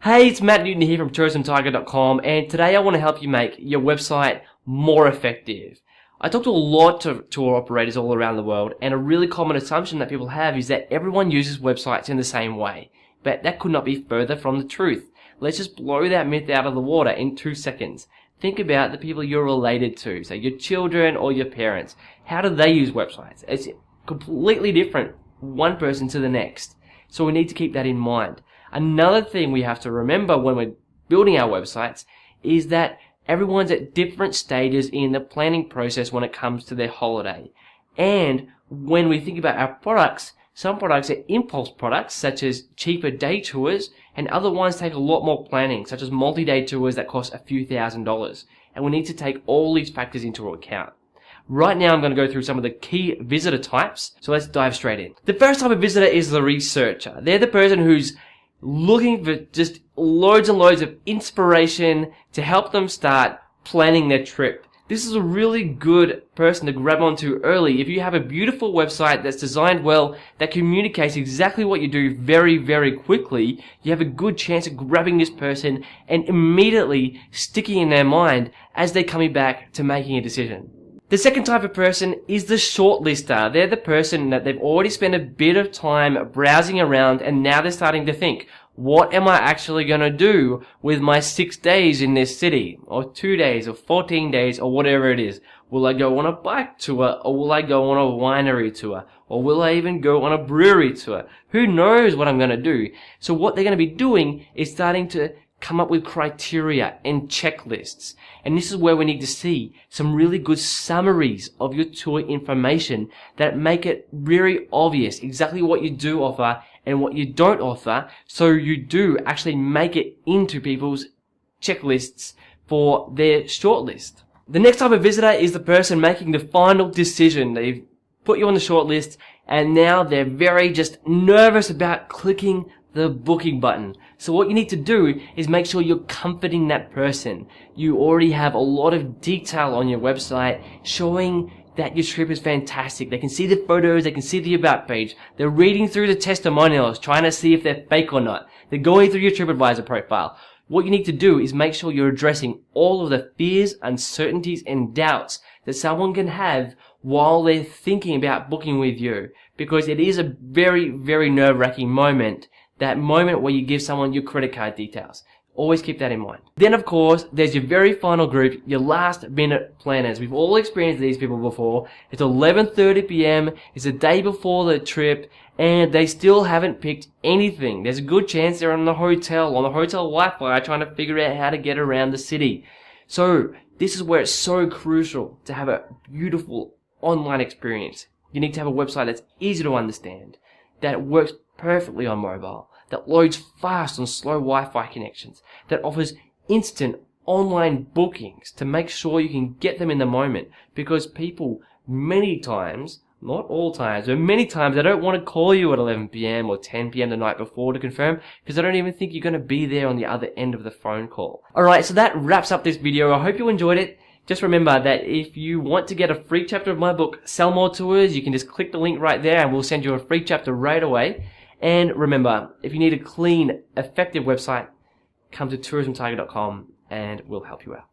Hey, it's Matt Newton here from TourismTiger.com, and today I want to help you make your website more effective. I talk to a lot of tour operators all around the world, and a really common assumption that people have is that everyone uses websites in the same way. But that could not be further from the truth. Let's just blow that myth out of the water in 2 seconds. Think about the people you're related to, say your children or your parents. How do they use websites? It's completely different, one person to the next. So we need to keep that in mind. Another thing we have to remember when we're building our websites is that everyone's at different stages in the planning process when it comes to their holiday. And when we think about our products, some products are impulse products, such as cheaper day tours, and other ones take a lot more planning, such as multi-day tours that cost a few $1,000s. And we need to take all these factors into account. Right now I'm going to go through some of the key visitor types, so let's dive straight in. The first type of visitor is the researcher. They're the person who's looking for just loads and loads of inspiration to help them start planning their trip. This is a really good person to grab onto early. If you have a beautiful website that's designed well, that communicates exactly what you do very, very quickly, you have a good chance of grabbing this person and immediately sticking in their mind as they're coming back to making a decision. The second type of person is the shortlister. They're the person that they've already spent a bit of time browsing around, and now they're starting to think, what am I actually going to do with my 6 days in this city, or 2 days, or 14 days, or whatever it is? Will I go on a bike tour, or will I go on a winery tour, or will I even go on a brewery tour? Who knows what I'm going to do? So what they're going to be doing is starting to come up with criteria and checklists. And this is where we need to see some really good summaries of your tour information that make it very obvious exactly what you do offer and what you don't offer, so you do actually make it into people's checklists for their shortlist. The next type of visitor is the person making the final decision. They've put you on the shortlist and now they're very just nervous about clicking the booking button. So what you need to do is make sure you're comforting that person. You already have a lot of detail on your website showing that your trip is fantastic. They can see the photos, they can see the about page. They're reading through the testimonials, trying to see if they're fake or not. They're going through your TripAdvisor profile. What you need to do is make sure you're addressing all of the fears, uncertainties, and doubts that someone can have while they're thinking about booking with you. Because it is a very, very nerve-wracking moment. That moment where you give someone your credit card details. Always keep that in mind. Then of course, there's your very final group, your last minute planners. We've all experienced these people before. It's 11:30 p.m. It's the day before the trip and they still haven't picked anything. There's a good chance they're on the hotel Wi-Fi trying to figure out how to get around the city. So this is where it's so crucial to have a beautiful online experience. You need to have a website that's easy to understand, that works perfectly on mobile, that loads fast on slow Wi-Fi connections, that offers instant online bookings to make sure you can get them in the moment, because people many times, not all times, but many times they don't want to call you at 11 p.m. or 10 p.m. the night before to confirm because they don't even think you're going to be there on the other end of the phone call. Alright, so that wraps up this video. I hope you enjoyed it. Just remember that if you want to get a free chapter of my book, Sell More Tours, you can just click the link right there and we'll send you a free chapter right away. And remember, if you need a clean, effective website, come to TourismTiger.com and we'll help you out.